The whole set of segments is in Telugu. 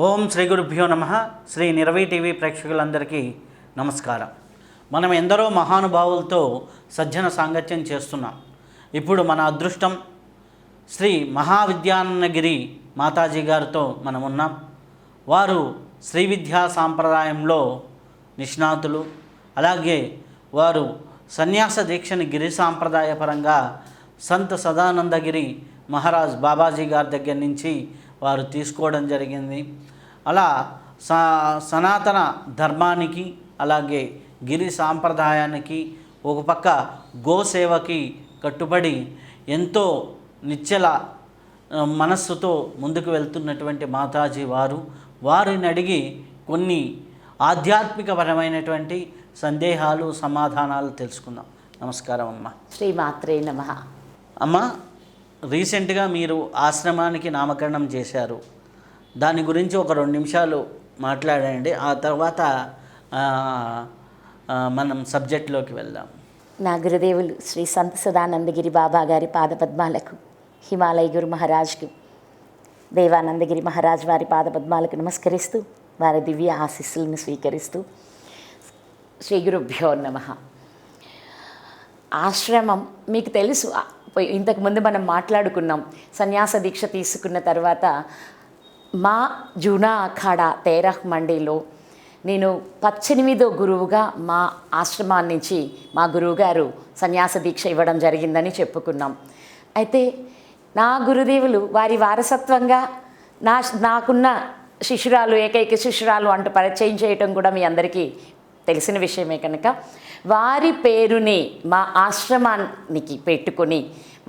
ఓం శ్రీ గురుభ్యో నమః. శ్రీ నిరవి టీవీ ప్రేక్షకులందరికీ నమస్కారం. మనం ఎందరో మహానుభావులతో సజ్జన సాంగత్యం చేస్తున్నాం. ఇప్పుడు మన అదృష్టం శ్రీ మహావిద్యానగిరి మాతాజీ గారితో మనం ఉన్నాం. వారు శ్రీ విద్యా సాంప్రదాయంలో నిష్ణాతులు. అలాగే వారు సన్యాస దీక్షని గిరి సాంప్రదాయపరంగా సంత్ సదానందగిరి మహారాజ్ బాబాజీ గారి దగ్గర నుంచి వారు తీసుకోవడం జరిగింది. అలా సనాతన ధర్మానికి అలాగే గిరి సాంప్రదాయానికి ఒక పక్క గోసేవకి కట్టుబడి ఎంతో నిశ్చల మనస్సుతో ముందుకు వెళ్తున్నటువంటి మాతాజీ వారిని అడిగి కొన్ని ఆధ్యాత్మికపరమైనటువంటి సందేహాలు సమాధానాలు తెలుసుకుందాం. నమస్కారం అమ్మ. శ్రీమాత్రే నమః. అమ్మ, రీసెంట్గా మీరు ఆశ్రమానికి నామకరణం చేశారు. దాని గురించి ఒక 2 నిమిషాలు మాట్లాడండి. ఆ తర్వాత మనం సబ్జెక్ట్లోకి వెళ్దాం. నా గురుదేవులు శ్రీ సంత్ సదానందగిరి బాబా గారి పాదపద్మాలకు, హిమాలయ గురు మహారాజ్కు, దేవానందగిరి మహారాజ్ వారి పాదపద్మాలకు నమస్కరిస్తూ వారి దివ్య ఆశీస్సులను స్వీకరిస్తూ శ్రీ గురుభ్యో నమః. ఆశ్రమం మీకు తెలుసు, ఇంతకుముందు మనం మాట్లాడుకున్నాం. సన్యాస దీక్ష తీసుకున్న తర్వాత మా జూనా అఖాడా తేరహ్ మండీలో నేను 18వ గురువుగా మా ఆశ్రమాన్ని నుంచి మా గురువుగారు సన్యాస దీక్ష ఇవ్వడం జరిగిందని చెప్పుకున్నాం. అయితే నా గురుదేవులు వారి వారసత్వంగా నాకున్న శిష్యురాలు, ఏకైక శిష్యురాలు అంటూ పరిచయం చేయటం కూడా మీ అందరికీ తెలిసిన విషయమే కనుక వారి పేరుని మా ఆశ్రమానికి పెట్టుకొని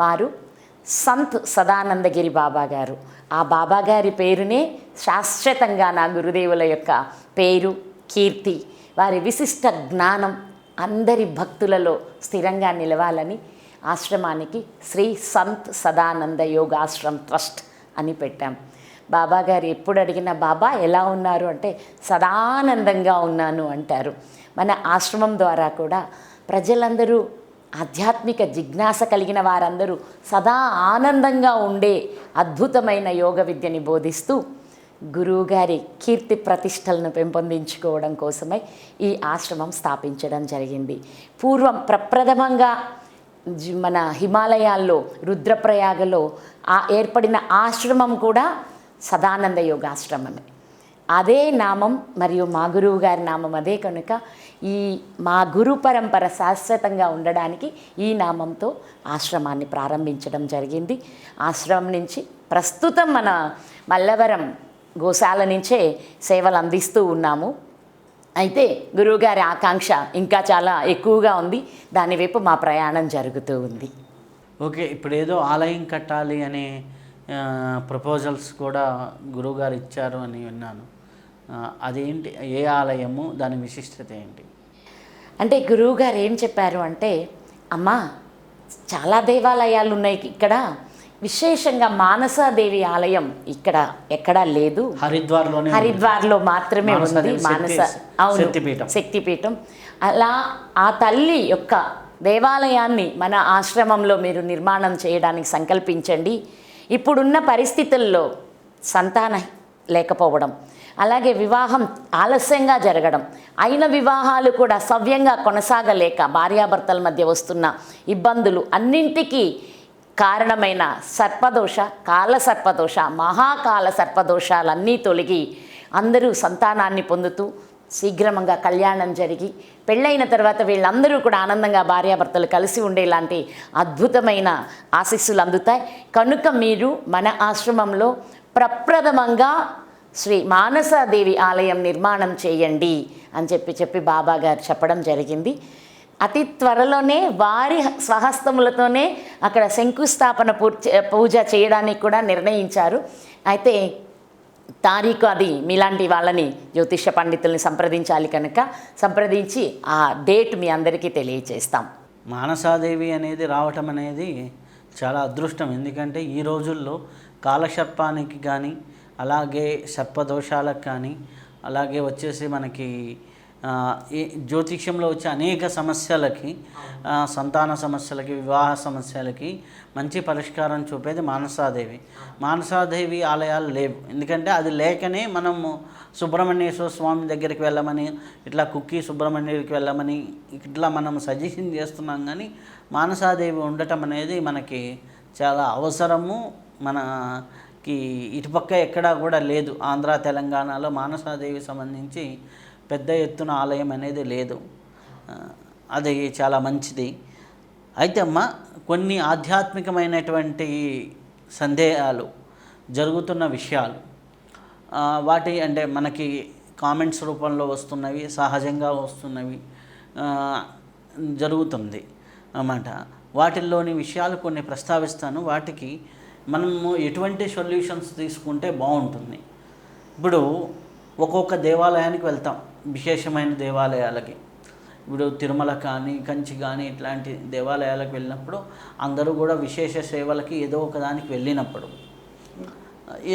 వారు సంత్ సదానందగిరి బాబా గారు, ఆ బాబా గారి పేరునే శాశ్వతంగా నా గురుదేవుల యొక్క పేరు, కీర్తి, వారి విశిష్ట జ్ఞానం అందరి భక్తులలో స్థిరంగా నిలవాలని ఆశ్రమానికి శ్రీ సంత్ సదానంద యోగాశ్రమ్ ట్రస్ట్ అని పెట్టాం. బాబా గారు ఎప్పుడు అడిగినా బాబా ఎలా ఉన్నారు అంటే సదానందంగా ఉన్నాను అంటారు. మన ఆశ్రమం ద్వారా కూడా ప్రజలందరూ ఆధ్యాత్మిక జిజ్ఞాస కలిగిన వారందరూ సదా ఆనందంగా ఉండే అద్భుతమైన యోగ విద్యని బోధిస్తూ గురువుగారి కీర్తి ప్రతిష్టలను పెంపొందించుకోవడం కోసమై ఈ ఆశ్రమం స్థాపించడం జరిగింది. పూర్వం ప్రప్రథమంగా మన హిమాలయాల్లో రుద్రప్రయాగలో ఏర్పడిన ఆశ్రమం కూడా సదానంద యోగాశ్రమమే. అదే నామం మరియు మా గురువు గారి నామం అదే కనుక ఈ మా గురు పరంపర శాశ్వతంగా ఉండడానికి ఈ నామంతో ఆశ్రమాన్ని ప్రారంభించడం జరిగింది. ఆశ్రమం నుంచి ప్రస్తుతం మన మల్లవరం గోశాల నుంచే సేవలు అందిస్తూ ఉన్నాము. అయితే గురువుగారి ఆకాంక్ష ఇంకా చాలా ఎక్కువగా ఉంది. దాని వైపు మా ప్రయాణం జరుగుతూ ఉంది. ఓకే, ఇప్పుడు ఏదో ఆలయం కట్టాలి అనే ప్రపోజల్స్ కూడా గురువుగారు ఇచ్చారు అని విన్నాను. అదేంటి, ఏ ఆలయము, దాని విశిష్టత ఏంటి? అంటే గురువుగారు ఏం చెప్పారు అంటే, అమ్మా చాలా దేవాలయాలు ఉన్నాయి ఇక్కడ, విశేషంగా మానసాదేవి ఆలయం ఇక్కడ ఎక్కడా లేదు, హరిద్వార్లో మాత్రమే ఉంది. శక్తిపీఠం. అలా ఆ తల్లి యొక్క దేవాలయాన్ని మన ఆశ్రమంలో మీరు నిర్మాణం చేయడానికి సంకల్పించండి. ఇప్పుడున్న పరిస్థితుల్లో సంతానం లేకపోవడం, అలాగే వివాహం ఆలస్యంగా జరగడం, అయిన వివాహాలు కూడా సవ్యంగా కొనసాగలేక భార్యాభర్తల మధ్య వస్తున్న ఇబ్బందులు అన్నింటికీ కారణమైన సర్పదోష, కాలసర్పదోష, మహాకాల సర్పదోషాలన్నీ తొలగి అందరూ సంతానాన్ని పొందుతూ శీఘ్రంగా కళ్యాణం జరిగి పెళ్ళైన తర్వాత వీళ్ళందరూ కూడా ఆనందంగా భార్యాభర్తలు కలిసి ఉండేలాంటి అద్భుతమైన ఆశీస్సులు అందుతాయి. కనుక మీరు మన ఆశ్రమంలో ప్రప్రథమంగా శ్రీ మానసాదేవి ఆలయం నిర్మాణం చేయండి అని చెప్పి బాబా గారు చెప్పడం జరిగింది. అతి త్వరలోనే వారి స్వహస్తములతోనే అక్కడ శంకుస్థాపన పూజ చేయడానికి కూడా నిర్ణయించారు. అయితే తారీఖు అది మీలాంటి వాళ్ళని జ్యోతిష పండితుల్ని సంప్రదించాలి కనుక సంప్రదించి ఆ డేట్ మీ అందరికీ తెలియజేస్తాం. మానసాదేవి అనేది రావటం అనేది చాలా అదృష్టం. ఎందుకంటే ఈ రోజుల్లో కాలసర్పానికి కానీ, అలాగే సర్పదోషాలకు కానీ, అలాగే వచ్చేసి మనకి ఈ జ్యోతిష్యంలో వచ్చే అనేక సమస్యలకి, సంతాన సమస్యలకి, వివాహ సమస్యలకి మంచి పరిష్కారం చూపేది మానసాదేవి. మానసాదేవి ఆలయాలు లేవు, ఎందుకంటే అది లేకనే మనము సుబ్రహ్మణ్యేశ్వర స్వామి దగ్గరికి వెళ్ళమని, ఇట్లా కుక్కి సుబ్రహ్మణ్యుడికి వెళ్ళమని ఇట్లా మనం సజెషన్ చేస్తున్నాం. కానీ మానసాదేవి ఉండటం అనేది మనకి చాలా అవసరము. మనకి ఇటుపక్క ఎక్కడా కూడా లేదు. ఆంధ్ర తెలంగాణలో మానసాదేవి సంబంధించి పెద్ద ఎత్తున ఆలయం అనేది లేదు. అది చాలా మంచిది. అయితే అమ్మ, కొన్ని ఆధ్యాత్మికమైనటువంటి సందేహాలు, జరుగుతున్న విషయాలు, వాటి అంటే మనకి కామెంట్స్ రూపంలో వస్తున్నవి, సహజంగా వస్తున్నవి జరుగుతుంది అన్నమాట. వాటిల్లోని విషయాలు కొన్ని ప్రస్తావిస్తాను. వాటికి మనము ఎటువంటి సొల్యూషన్స్ తీసుకుంటే బాగుంటుంది. ఇప్పుడు ఒక్కొక్క దేవాలయానికి వెళ్తాం, విశేషమైన దేవాలయాలకి. ఇప్పుడు తిరుమల కానీ, కంచి కానీ ఇట్లాంటి దేవాలయాలకు వెళ్ళినప్పుడు అందరూ కూడా విశేష సేవలకి ఏదో ఒకదానికి వెళ్ళినప్పుడు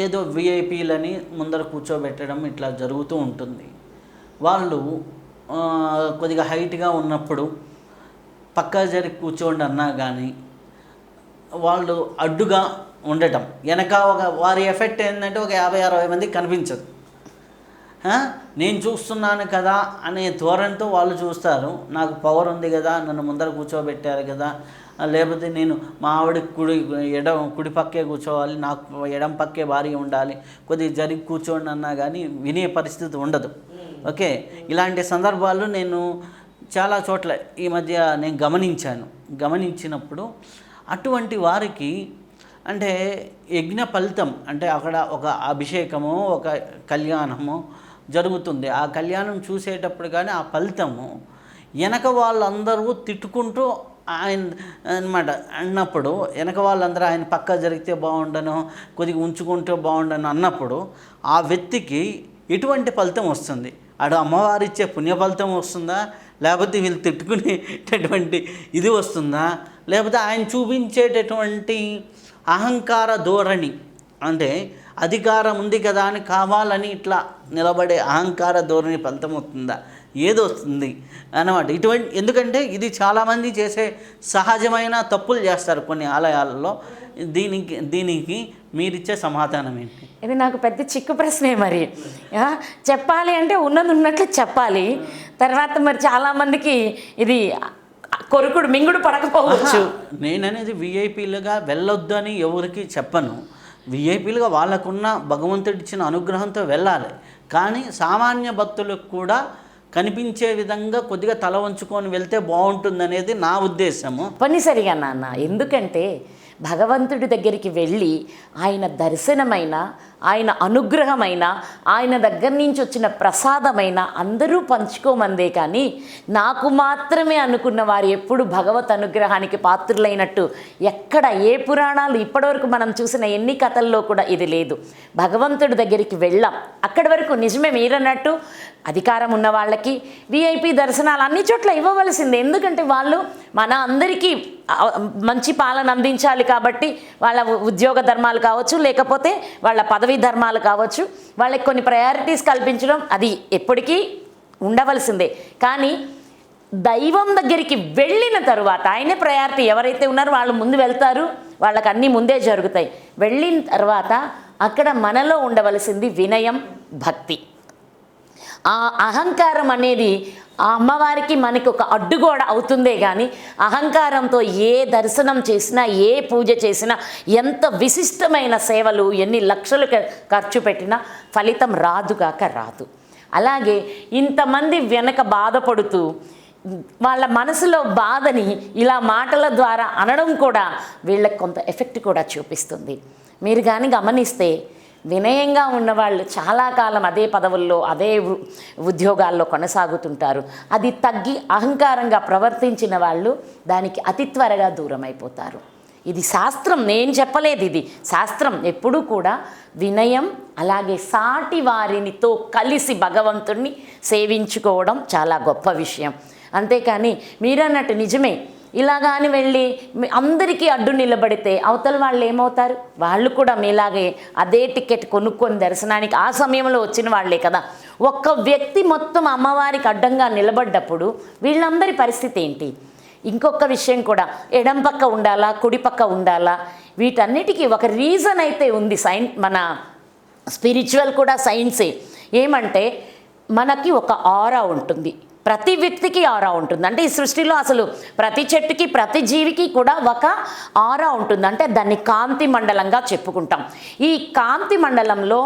ఏదో విఐపీలని ముందర కూర్చోబెట్టడం ఇట్లా జరుగుతూ ఉంటుంది. వాళ్ళు కొద్దిగా హైట్గా ఉన్నప్పుడు పక్కా జరిగి కూర్చోండి అన్నా కానీ వాళ్ళు అడ్డుగా ఉండటం, వెనక వారి ఎఫెక్ట్ ఏంటంటే ఒక 50-60 మందికి కనిపించదు. నేను చూస్తున్నాను కదా అనే ధోరణితో వాళ్ళు చూస్తారు. నాకు పవర్ ఉంది కదా, నన్ను ముందర కూర్చోబెట్టారు కదా, లేకపోతే నేను మా ఆవిడ కుడి పక్కే కూర్చోవాలి, నాకు ఎడం పక్కే భార్య ఉండాలి, కొద్దిగా జరిగి కూర్చోండి అన్నా కానీ వినే పరిస్థితి ఉండదు. ఓకే, ఇలాంటి సందర్భాలు నేను చాలా చోట్ల ఈ మధ్య నేను గమనించినప్పుడు అటువంటి వారికి అంటే యజ్ఞ ఫలితం అంటే అక్కడ ఒక అభిషేకము, ఒక కళ్యాణము జరుగుతుంది. ఆ కళ్యాణం చూసేటప్పుడు కానీ ఆ ఫలితము వెనక వాళ్ళందరూ తిట్టుకుంటూ ఆయన అనమాట అన్నప్పుడు, వెనక వాళ్ళందరూ ఆయన పక్క జరిగితే బాగుండను, కొద్దిగా ఉంచుకుంటే బాగుండను అన్నప్పుడు ఆ వ్యక్తికి ఎటువంటి ఫలితం వస్తుంది? అటు అమ్మవారిచ్చే పుణ్య ఫలితం వస్తుందా, లేకపోతే వీళ్ళు తిట్టుకునేటటువంటి ఇది వస్తుందా, లేకపోతే ఆయన చూపించేటటువంటి అహంకార ధోరణి, అంటే అధికారం ఉంది కదా అని కావాలని ఇట్లా నిలబడే అహంకార ధోరణి ఫలితం అవుతుందా, ఏది వస్తుంది అన్నమాట. ఎందుకంటే ఇది చాలామంది చేసే సహజమైన తప్పులు చేస్తారు కొన్ని ఆలయాలలో. దీనికి మీరిచ్చే సమాధానం ఏంటి? ఇది నాకు పెద్ద చిక్కు ప్రశ్నే. మరి చెప్పాలి అంటే ఉన్నది ఉన్నట్లు చెప్పాలి. తర్వాత మరి చాలామందికి ఇది కొరుకుడు మింగుడు పడకపోవచ్చు. నేననేది విఐపీలుగా వెళ్ళొద్దు అని ఎవరికి చెప్పను. విఐపీలుగా వాళ్ళకున్న భగవంతుడిచ్చిన అనుగ్రహంతో వెళ్ళాలి. కానీ సామాన్య భక్తులకు కూడా కనిపించే విధంగా కొద్దిగా తల వంచుకొని వెళ్తే బాగుంటుందనేది నా ఉద్దేశము. పనిసరిగా నాన్న, ఎందుకంటే భగవంతుడి దగ్గరికి వెళ్ళి ఆయన దర్శనమైన, ఆయన అనుగ్రహమైన, ఆయన దగ్గర నుంచి వచ్చిన ప్రసాదమైన అందరూ పంచుకోమందే కానీ నాకు మాత్రమే అనుకున్న వారు ఎప్పుడు భగవత్ అనుగ్రహానికి పాత్రులైనట్టు ఎక్కడ ఏ పురాణాలు ఇప్పటివరకు మనం చూసిన ఎన్ని కథల్లో కూడా ఇది లేదు. భగవంతుడి దగ్గరికి వెళ్ళాం, అక్కడి వరకు నిజమే మీరన్నట్టు అధికారం ఉన్న వాళ్ళకి విఐపి దర్శనాలు అన్ని చోట్ల ఇవ్వవలసిందే. ఎందుకంటే వాళ్ళు మన అందరికీ మంచి పాలన అందించాలి కాబట్టి వాళ్ళ ఉద్యోగ ధర్మాలు కావచ్చు, లేకపోతే వాళ్ళ పదవీ ధర్మాలు కావచ్చు, వాళ్ళకి కొన్ని ప్రయారిటీస్ కల్పించడం అది ఎప్పటికీ ఉండవలసిందే. కానీ దైవం దగ్గరికి వెళ్ళిన తరువాత ఆయనే ప్రయారిటీ, ఎవరైతే ఉన్నారో వాళ్ళు ముందు వెళ్తారు, వాళ్ళకి అన్నీ ముందే జరుగుతాయి. వెళ్ళిన తర్వాత అక్కడ మనలో ఉండవలసింది వినయం, భక్తి. ఆ అహంకారం అనేది ఆ అమ్మవారికి మనకి ఒక అడ్డుగోడ అవుతుందే కానీ అహంకారంతో ఏ దర్శనం చేసినా, ఏ పూజ చేసినా, ఎంత విశిష్టమైన సేవలు ఎన్ని లక్షలు ఖర్చు పెట్టినా ఫలితం రాదుగాక రాదు. అలాగే ఇంతమంది వెనక బాధపడుతూ వాళ్ళ మనసులో బాధని ఇలా మాటల ద్వారా అనడం కూడా వీళ్ళకి కొంత ఎఫెక్ట్ కూడా చూపిస్తుంది. మీరు కానీ గమనిస్తే వినయంగా ఉన్నవాళ్ళు చాలా కాలం అదే పదవుల్లో, అదే ఉద్యోగాల్లో కొనసాగుతుంటారు. అది తగ్గి అహంకారంగా ప్రవర్తించిన వాళ్ళు దానికి అతి త్వరగా దూరం అయిపోతారు. ఇది శాస్త్రం, నేను చెప్పలేదు, ఇది శాస్త్రం. ఎప్పుడూ కూడా వినయం, అలాగే సాటి వారినితో కలిసి భగవంతుణ్ణి సేవించుకోవడం చాలా గొప్ప విషయం. అంతేకాని మీరన్నట్టు నిజమే, ఇలాగా అని వెళ్ళి అందరికీ అడ్డు నిలబడితే అవతల వాళ్ళు ఏమవుతారు? వాళ్ళు కూడా మీలాగే అదే టికెట్ కొనుక్కొని దర్శనానికి ఆ సమయంలో వచ్చిన వాళ్ళే కదా. ఒక్క వ్యక్తి మొత్తం అమ్మవారికి అడ్డంగా నిలబడ్డప్పుడు వీళ్ళందరి పరిస్థితి ఏంటి? ఇంకొక విషయం కూడా, ఎడం పక్క ఉండాలా కుడి పక్క ఉండాలా, వీటన్నిటికీ ఒక రీజన్ అయితే ఉంది. మన స్పిరిచువల్ కూడా సైన్సే. ఏమంటే మనకి ఒక ఆరా ఉంటుంది, ప్రతి వ్యక్తికి ఆరా ఉంటుంది. అంటే ఈ సృష్టిలో అసలు ప్రతి చెట్టుకి ప్రతి జీవికి కూడా ఒక ఆరా ఉంటుంది. అంటే దాన్ని కాంతి మండలంగా చెప్పుకుంటాం. ఈ కాంతి మండలంలో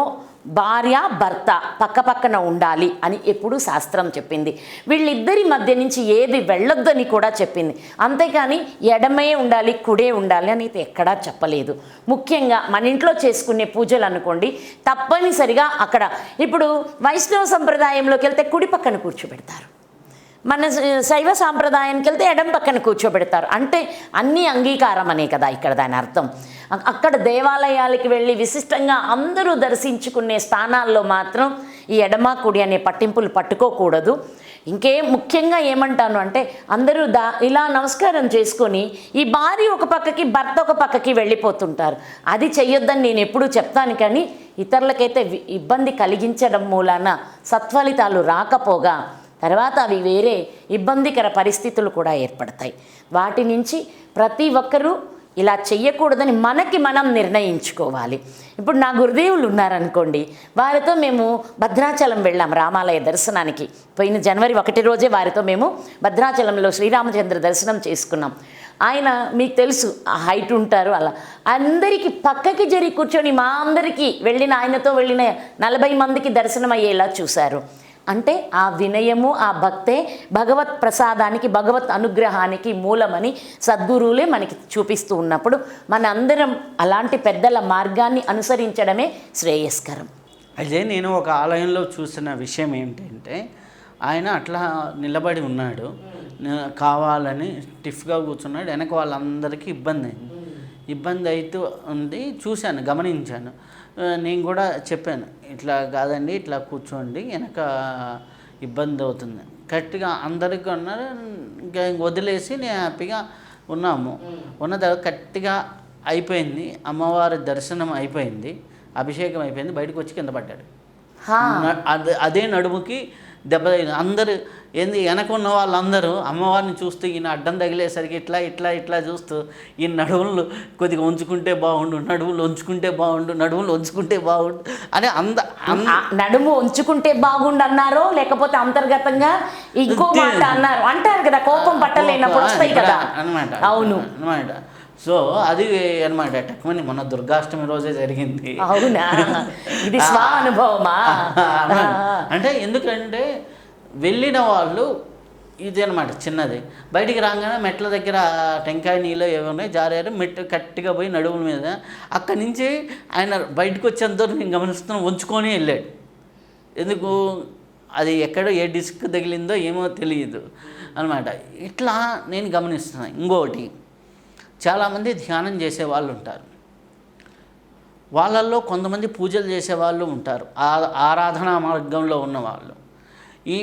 భార్య భర్త పక్క పక్కన ఉండాలి అని ఎప్పుడూ శాస్త్రం చెప్పింది. వీళ్ళిద్దరి మధ్య నుంచి ఏది వెళ్ళొద్దని కూడా చెప్పింది. అంతేకాని ఎడమే ఉండాలి కుడే ఉండాలి అని ఎక్కడా చెప్పలేదు. ముఖ్యంగా మన ఇంట్లో చేసుకునే పూజలు అనుకోండి, తప్పనిసరిగా అక్కడ ఇప్పుడు వైష్ణవ సంప్రదాయంలోకి వెళ్తే కుడి పక్కన కూర్చోబెడతారు, మన శైవ సాంప్రదాయానికి వెళ్తే ఎడం పక్కన కూర్చోబెడతారు. అంటే అన్నీ అంగీకారం అనే కదా ఇక్కడ దాని అర్థం. అక్కడ దేవాలయాలకి వెళ్ళి విశిష్టంగా అందరూ దర్శించుకునే స్థానాల్లో మాత్రం ఈ ఎడమ కుడి అనే పట్టింపులు పట్టుకోకూడదు. ముఖ్యంగా ఏమంటాను అంటే అందరూ ఇలా నమస్కారం చేసుకొని ఈ భార్య ఒక పక్కకి భర్త ఒక పక్కకి వెళ్ళిపోతుంటారు. అది చెయ్యొద్దని నేను ఎప్పుడూ చెప్తాను. కానీ ఇతరులకైతే ఇబ్బంది కలిగించడం మూలాన సత్ఫలితాలు రాకపోగా తర్వాత అవి వేరే ఇబ్బందికర పరిస్థితులు కూడా ఏర్పడతాయి. వాటి నుంచి ప్రతి ఒక్కరూ ఇలా చెయ్యకూడదని మనకి మనం నిర్ణయించుకోవాలి. ఇప్పుడు నా గురుదేవులు ఉన్నారనుకోండి, వారితో మేము భద్రాచలం వెళ్ళాం రామాలయ దర్శనానికి. పోయిన జనవరి 1 రోజే వారితో మేము భద్రాచలంలో శ్రీరామచంద్ర దర్శనం చేసుకున్నాం. ఆయన మీకు తెలుసు హైట్ ఉంటారు, అలా అందరికీ పక్కకి జరిగి కూర్చొని మా అందరికీ వెళ్ళిన ఆయనతో వెళ్ళిన 40 మందికి దర్శనం అయ్యేలా చూశారు. అంటే ఆ వినయము ఆ భక్తే భగవత్ ప్రసాదానికి భగవత్ అనుగ్రహానికి మూలమని సద్గురువులే మనకి చూపిస్తూ ఉన్నప్పుడు మన అందరం అలాంటి పెద్దల మార్గాన్ని అనుసరించడమే శ్రేయస్కరం. అయితే నేను ఒక ఆలయంలో చూసిన విషయం ఏంటంటే ఆయన అట్లా నిలబడి ఉన్నాడు, కావాలని స్టిఫ్గా కూర్చున్నాడు. వెనక వాళ్ళందరికీ ఇబ్బంది అవుతూ ఉంది. చూశాను, గమనించాను. నేను కూడా చెప్పాను, ఇట్లా కాదండి ఇట్లా కూర్చోండి, వెనక ఇబ్బంది అవుతుంది. కరెక్ట్గా అందరికీ ఉన్నారు. ఇంకా వదిలేసి నేను హ్యాపీగా ఉన్న తర్వాత కరెక్ట్గా అయిపోయింది, అమ్మవారి దర్శనం అయిపోయింది, అభిషేకం అయిపోయింది, బయటకు వచ్చి కింద పడ్డాడు. అదే నడుముకి దెబ్బ తగిలింది. అందరూ ఏంది వెనక ఉన్న వాళ్ళందరూ అమ్మవారిని చూస్తూ ఈయన అడ్డం తగిలేసరికి ఇట్లా చూస్తూ ఈ నడువులు కొద్దిగా ఉంచుకుంటే బాగుండు, నడువులు ఉంచుకుంటే బాగుండు అని నడుము ఉంచుకుంటే బాగుండు అన్నారో లేకపోతే అంతర్గతంగా ఇంకో మాట అన్నారు అంటారు కదా, కోపం పట్టలేనప్పుడు వస్తాయి కదా అనమాట. అవును అనమాట. సో అది అనమాట. టక్మని మొన్న దుర్గాష్టమి రోజే జరిగింది. అవునా, ఇది స్వ అనుభవమా? అంటే ఎందుకంటే వెళ్ళిన వాళ్ళు ఇది అనమాట చిన్నది, బయటికి రాగానే మెట్ల దగ్గర టెంకాయ నీళ్ళు ఏమన్నాయి జారారు, మెట్టు కట్టిగా పోయి నడుముల మీద. అక్కడి నుంచి ఆయన బయటకు వచ్చేంత నేను గమనిస్తున్నాను ఉంచుకొని వెళ్ళాడు. ఎందుకు అది ఎక్కడో ఏ డిస్క్ తగిలిందో ఏమో తెలియదు అనమాట. ఇట్లా నేను గమనిస్తున్నాను. ఇంకోటి, చాలామంది ధ్యానం చేసేవాళ్ళు ఉంటారు, వాళ్ళల్లో కొంతమంది పూజలు చేసేవాళ్ళు ఉంటారు, ఆరాధనా మార్గంలో ఉన్నవాళ్ళు. ఈ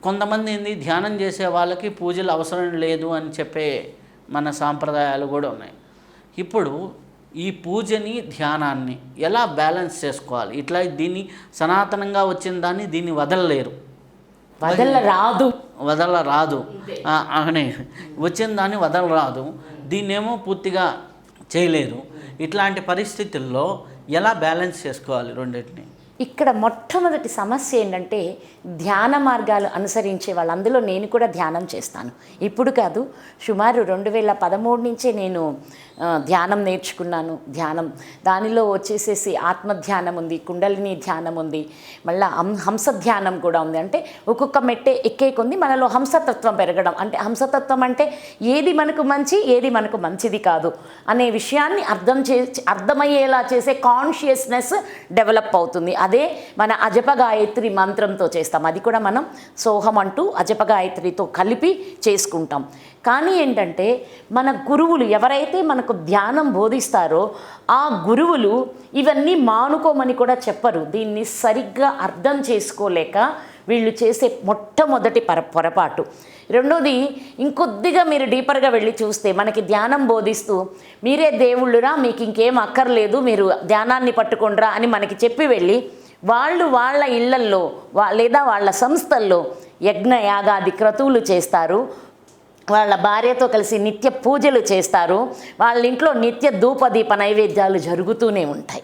కొంతమంది ఏంది ధ్యానం చేసే వాళ్ళకి పూజలు అవసరం లేదు అని చెప్పే మన సాంప్రదాయాలు కూడా ఉన్నాయి. ఇప్పుడు ఈ పూజని ధ్యానాన్ని ఎలా బ్యాలెన్స్ చేసుకోవాలి? ఇట్లా దీన్ని సనాతనంగా వచ్చిన దాన్ని దీన్ని వదలరాదు అని వచ్చిన దాన్ని వదలరాదు, దీన్నేమో పూర్తిగా చేయలేరు. ఇట్లాంటి పరిస్థితుల్లో ఎలా బ్యాలెన్స్ చేసుకోవాలి రెండింటిని? ఇక్కడ మొట్టమొదటి సమస్య ఏంటంటే ధ్యాన మార్గాలు అనుసరించే వాళ్ళు, అందులో నేను కూడా ధ్యానం చేస్తాను. ఇప్పుడు కాదు, సుమారు 2013 నుంచే నేను ధ్యానం నేర్చుకున్నాను. దానిలో వచ్చేసేసి ఆత్మధ్యానం ఉంది, కుండలిని ధ్యానం ఉంది, మళ్ళీ హంస ధ్యానం కూడా ఉంది. అంటే ఒక్కొక్క మెట్టే ఎక్కే కొంది మనలో హంసతత్వం పెరగడం. అంటే హంసతత్వం అంటే ఏది మనకు మంచి ఏది మనకు మంచిది కాదు అనే విషయాన్ని అర్థమయ్యేలా చేసే కాన్షియస్నెస్ డెవలప్ అవుతుంది. అదే మన అజప గాయత్రి మంత్రంతో చేస్తాం. అది కూడా మనం సోహం అంటూ అజప గాయత్రితో కలిపి చేసుకుంటాం. కానీ ఏంటంటే మన గురువులు ఎవరైతే మనకు ధ్యానం బోధిస్తారో ఆ గురువులు ఇవన్నీ మానుకోమని కూడా చెప్పరు. దీన్ని సరిగ్గా అర్థం చేసుకోలేక వీళ్ళు చేసే మొట్టమొదటి పొరపాటు. రెండోది, ఇంకొద్దిగా మీరు డీపర్గా వెళ్ళి చూస్తే మనకి ధ్యానం బోధిస్తూ మీరే దేవుళ్ళురా, మీకు ఇంకేం అక్కర్లేదు, మీరు ధ్యానాన్ని పట్టుకోండిరా అని మనకి చెప్పి వెళ్ళి వాళ్ళు వాళ్ళ ఇళ్లల్లో లేదా వాళ్ళ సంస్థల్లో యజ్ఞ యాగాది క్రతువులు చేస్తారు, వాళ్ళ భార్యతో కలిసి నిత్య పూజలు చేస్తారు, వాళ్ళ ఇంట్లో నిత్య ధూపదీప నైవేద్యాలు జరుగుతూనే ఉంటాయి.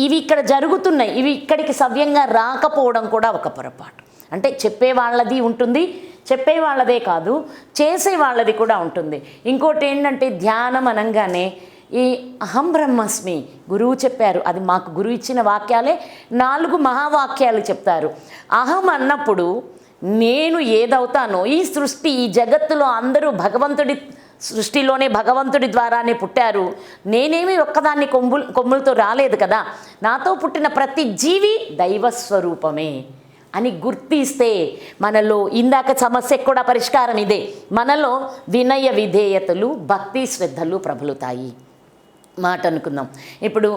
ఇవి ఇక్కడ జరుగుతున్నాయి. ఇవి ఇక్కడికి సవ్యంగా రాకపోవడం కూడా ఒక పొరపాటు. అంటే చెప్పే వాళ్ళది ఉంటుంది, చెప్పే వాళ్ళదే కాదు చేసే వాళ్ళది కూడా ఉంటుంది. ఇంకోటి ఏంటంటే ధ్యానం అనగానే ఈ అహం బ్రహ్మస్మి గురువు చెప్పారు, అది మాకు గురువు ఇచ్చిన వాక్యాలే 4 మహావాక్యాలు చెప్తారు. అహం అన్నప్పుడు నేను ఏదవుతానో, ఈ సృష్టి ఈ జగత్తులో అందరూ భగవంతుడి సృష్టిలోనే భగవంతుడి ద్వారానే పుట్టారు, నేనేమి ఒక్కదాన్ని కొమ్ములతో రాలేదు కదా, నాతో పుట్టిన ప్రతి జీవి దైవస్వరూపమే అని గుర్తిస్తే మనలో ఇందాక సమస్యకు కూడా పరిష్కారం ఇదే. మనలో వినయ విధేయతలు భక్తి శ్రద్ధలు ప్రబలుతాయి. మాట అనుకుందాం. ఇప్పుడు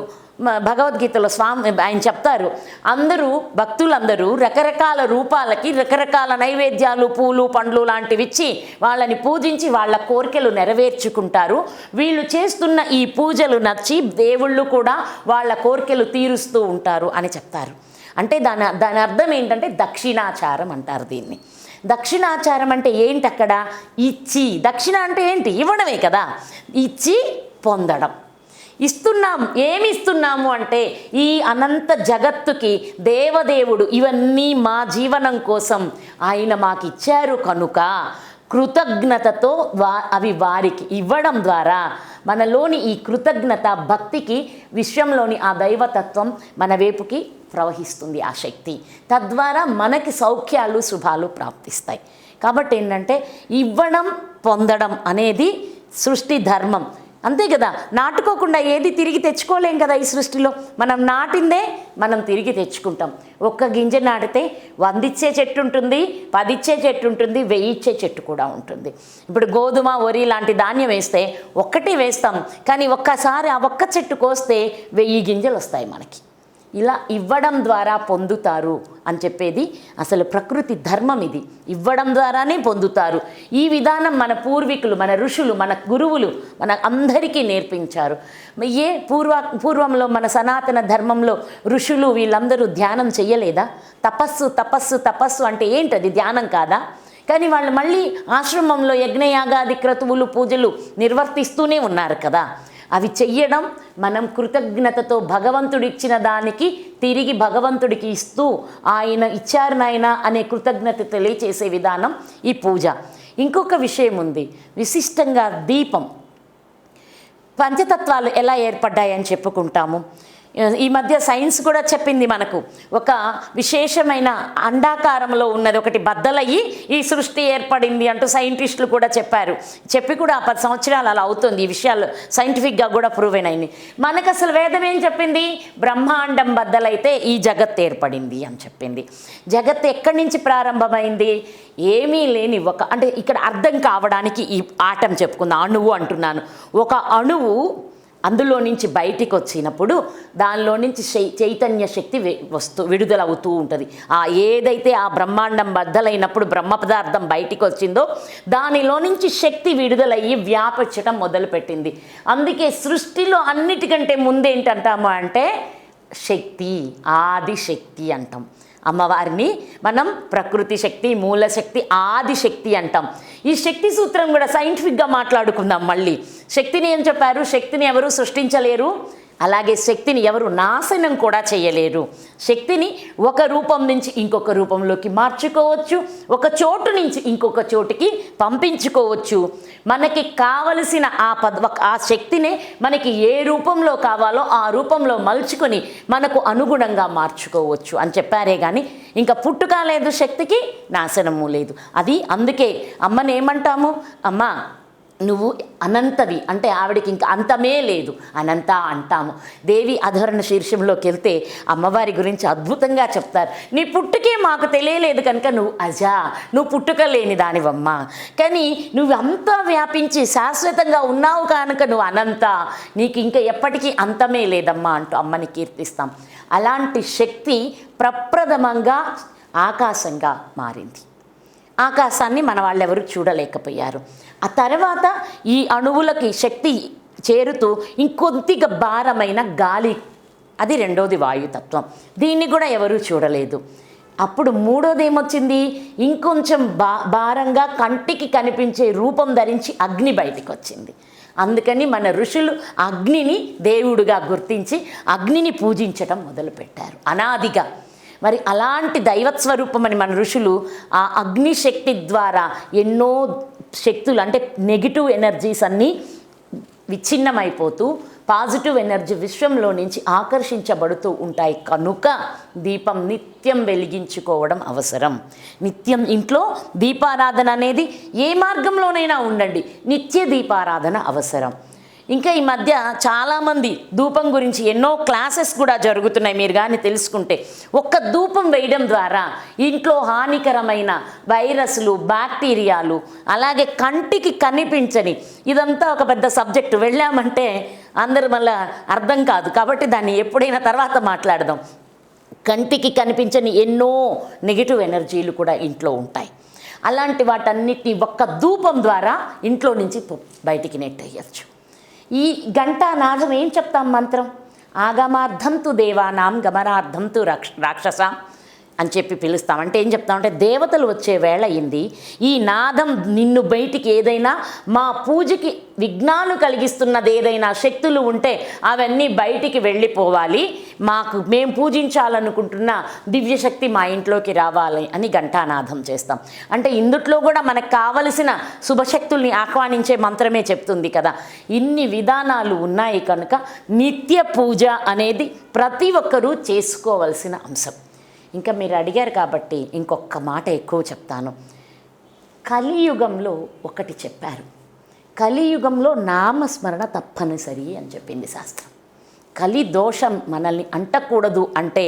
భగవద్గీతలో స్వామి ఆయన చెప్తారు, అందరూ భక్తులందరూ రకరకాల రూపాలకి రకరకాల నైవేద్యాలు పూలు పండ్లు లాంటివి ఇచ్చి వాళ్ళని పూజించి వాళ్ళ కోరికలు నెరవేర్చుకుంటారు. వీళ్ళు చేస్తున్న ఈ పూజలు నచ్చి దేవుళ్ళు కూడా వాళ్ళ కోరికలు తీరుస్తూ ఉంటారు అని చెప్తారు. అంటే దాని అర్థం ఏంటంటే దక్షిణాచారం అంటారు దీన్ని. దక్షిణాచారం అంటే ఏంటి? అక్కడ ఇచ్చి, దక్షిణ అంటే ఏంటి? ఇవ్వడమే కదా. ఇచ్చి పొందడం. ఇస్తున్నాం. ఏమి ఇస్తున్నాము అంటే ఈ అనంత జగత్తుకి దేవదేవుడు ఇవన్నీ మా జీవనం కోసం ఆయన మాకు ఇచ్చారు కనుక కృతజ్ఞతతో అవి వారికి ఇవ్వడం ద్వారా మనలోని ఈ కృతజ్ఞత భక్తికి విశ్వంలోని ఆ దైవతత్వం మన వైపుకి ప్రవహిస్తుంది ఆ శక్తి. తద్వారా మనకి సౌఖ్యాలు శుభాలు ప్రాప్తిస్తాయి. కాబట్టి ఏంటంటే ఇవ్వడం పొందడం అనేది సృష్టి ధర్మం. అంతే కదా. నాటుకోకుండా ఏది తిరిగి తెచ్చుకోలేం కదా ఈ సృష్టిలో. మనం నాటిందే మనం తిరిగి తెచ్చుకుంటాం. ఒక్క గింజ నాటితే 100 ఇచ్చే చెట్టు ఉంటుంది, 10 ఇచ్చే చెట్టు ఉంటుంది, 1000 ఇచ్చే చెట్టు కూడా ఉంటుంది. ఇప్పుడు గోధుమ వరి లాంటి ధాన్యం వేస్తే ఒక్కటి వేస్తాం, కానీ ఒక్కసారి ఆ ఒక్క చెట్టు కోస్తే 1000 గింజలు వస్తాయి మనకి. ఇలా ఇవ్వడం ద్వారా పొందుతారు అని చెప్పేది అసలు ప్రకృతి ధర్మం. ఇది ఇవ్వడం ద్వారానే పొందుతారు. ఈ విధానం మన పూర్వీకులు, మన ఋషులు, మన గురువులు మన అందరికీ నేర్పించారు. పూర్వంలో మన సనాతన ధర్మంలో ఋషులు వీళ్ళందరూ ధ్యానం చెయ్యలేదా? తపస్సు తపస్సు తపస్సు అంటే ఏంటది? ధ్యానం కాదా? కానీ వాళ్ళు మళ్ళీ ఆశ్రమంలో యజ్ఞయాగాది క్రతువులు పూజలు నిర్వర్తిస్తూనే ఉన్నారు కదా. అవి చెయ్యడం మనం కృతజ్ఞతతో భగవంతుడిచ్చిన దానికి తిరిగి భగవంతుడికి ఇస్తూ ఆయన ఇచ్చారు నాయన అనే కృతజ్ఞత తెలియచేసే విధానం ఈ పూజ. ఇంకొక విషయం ఉంది, విశిష్టంగా దీపం. పంచతత్వాలు ఎలా ఏర్పడ్డాయని చెప్పుకుంటాము. ఈ మధ్య సైన్స్ కూడా చెప్పింది మనకు, ఒక విశేషమైన అండాకారంలో ఉన్నది ఒకటి బద్దలయ్యి ఈ సృష్టి ఏర్పడింది అంటూ సైంటిస్టులు కూడా చెప్పారు. చెప్పి కూడా 10 సంవత్సరాలు అలా అవుతుంది. ఈ విషయాలు సైంటిఫిక్గా కూడా ప్రూవ్ అయినాయి. మనకు అసలు వేదం ఏం చెప్పింది? బ్రహ్మాండం బద్దలైతే ఈ జగత్ ఏర్పడింది అని చెప్పింది. జగత్ ఎక్కడి నుంచి ప్రారంభమైంది? ఏమీ లేని అంటే ఇక్కడ అర్థం కావడానికి ఈ ఆటం చెప్పుకుందాం. అణువు అంటున్నాను. ఒక అణువు అందులో నుంచి బయటికి వచ్చినప్పుడు దానిలో నుంచి చైతన్య శక్తి విడుదలవుతూ ఉంటుంది. ఏదైతే ఆ బ్రహ్మాండం బద్దలైనప్పుడు బ్రహ్మ పదార్థం బయటికి వచ్చిందో దానిలో నుంచి శక్తి విడుదలయ్యి వ్యాపించడం మొదలుపెట్టింది. అందుకే సృష్టిలో అన్నిటికంటే ముందేంటంటాము అంటే శక్తి, ఆదిశక్తి అంటాం. అమ్మవారిని మనం ప్రకృతి శక్తి, మూలశక్తి, ఆదిశక్తి అంటాం. ఈ శక్తి సూత్రం కూడా సైంటిఫిక్గా మాట్లాడుకుందాం. మళ్ళీ శక్తిని ఏం చెప్పారు? శక్తిని ఎవరు సృష్టించలేరు, అలాగే శక్తిని ఎవరు నాశనం కూడా చేయలేరు. శక్తిని ఒక రూపం నుంచి ఇంకొక రూపంలోకి మార్చుకోవచ్చు, ఒక చోటు నుంచి ఇంకొక చోటుకి పంపించుకోవచ్చు. మనకి కావలసిన ఆ శక్తిని మనకి ఏ రూపంలో కావాలో ఆ రూపంలో మలుచుకొని మనకు అనుగుణంగా మార్చుకోవచ్చు అని చెప్పారే కానీ ఇంకా పుట్టుక లేదు శక్తికి, నాశనము లేదు. అది అందుకే అమ్మని ఏమంటాము? అమ్మ నువ్వు అనంతవి అంటే ఆవిడికి ఇంకా అంతమే లేదు, అనంత అంటాము. దేవి అధర్ణ శీర్షంలోకి వెళ్తే అమ్మవారి గురించి అద్భుతంగా చెప్తారు. నీ పుట్టుకే మాకు తెలియలేదు కనుక నువ్వు అజా, నువ్వు పుట్టుక లేని దానివమ్మ, కానీ నువ్వు అంతా వ్యాపించి శాశ్వతంగా ఉన్నావు కనుక నువ్వు అనంత, నీకు ఇంకా ఎప్పటికీ అంతమే లేదమ్మా అంటూ అమ్మని కీర్తిస్తాం. అలాంటి శక్తి ప్రప్రథమంగా ఆకాశంగా మారింది. ఆకాశాన్ని మన వాళ్ళెవరూ చూడలేకపోయారు. ఆ తర్వాత ఈ అణువులకి శక్తి చేరుతూ ఇంకొద్దిగా భారమైన గాలి, అది రెండోది వాయుతత్వం, దీన్ని కూడా ఎవరూ చూడలేదు. అప్పుడు మూడోది ఏమొచ్చింది, ఇంకొంచెం భారంగా కంటికి కనిపించే రూపం ధరించి అగ్ని బయటికి వచ్చింది. అందుకని మన ఋషులు అగ్నిని దేవుడిగా గుర్తించి అగ్నిని పూజించటం మొదలుపెట్టారు అనాదిగా. మరి అలాంటి దైవస్వరూపమని మన ఋషులు ఆ అగ్నిశక్తి ద్వారా ఎన్నో శక్తులు, అంటే నెగిటివ్ ఎనర్జీస్ అన్నీ విచ్ఛిన్నమైపోతూ పాజిటివ్ ఎనర్జీ విశ్వంలో నుంచి ఆకర్షించబడుతూ ఉంటాయి. కనుక దీపం నిత్యం వెలిగించుకోవడం అవసరం. నిత్యం ఇంట్లో దీపారాధన అనేది ఏ మార్గంలోనైనా ఉండండి, నిత్య దీపారాధన అవసరం. ఇంకా ఈ మధ్య చాలామంది ధూపం గురించి ఎన్నో క్లాసెస్ కూడా జరుగుతున్నాయి. మీరు కానీ తెలుసుకుంటే ఒక్క ధూపం వేయడం ద్వారా ఇంట్లో హానికరమైన వైరస్లు, బ్యాక్టీరియాలు, అలాగే కంటికి కనిపించని, ఇదంతా ఒక పెద్ద సబ్జెక్టు, వెళ్ళామంటే అందరు మళ్ళీ అర్థం కాదు, కాబట్టి దాన్ని ఎప్పుడైనా తర్వాత మాట్లాడదాం. కంటికి కనిపించని ఎన్నో నెగిటివ్ ఎనర్జీలు కూడా ఇంట్లో ఉంటాయి. అలాంటి వాటన్నిటిని ఒక్క ధూపం ద్వారా ఇంట్లో నుంచి బయటికి నెట్టేయచ్చు. ఈ ఘంటానాదం ఏం చెప్తాం మంత్రం, ఆగమార్థం తు దేవానాం గమనార్థం తు రాక్షస అని చెప్పి పిలుస్తాం. అంటే ఏం చెప్తామంటే దేవతలు వచ్చే వేళ అయింది, ఈ నాదం నిన్ను బయటికి ఏదైనా మా పూజకి విఘ్నాలు కలిగిస్తున్నది ఏదైనా శక్తులు ఉంటే అవన్నీ బయటికి వెళ్ళిపోవాలి, మేము పూజించాలనుకుంటున్న దివ్యశక్తి మా ఇంట్లోకి రావాలి అని ఘంటానాదం చేస్తాం. అంటే ఇందుట్లో కూడా మనకు కావలసిన శుభశక్తుల్ని ఆహ్వానించే మంత్రమే చెప్తుంది కదా. ఇన్ని విధానాలు ఉన్నాయి కనుక నిత్య పూజ అనేది ప్రతి ఒక్కరూ చేసుకోవలసిన అంశం. ఇంకా మీరు అడిగారు కాబట్టి ఇంకొక మాట ఎక్కువ చెప్తాను. కలియుగంలో ఒకటి చెప్పారు, కలియుగంలో నామస్మరణ తప్పనిసరి అని చెప్పింది శాస్త్రం. కలి దోషం మనల్ని అంటకూడదు అంటే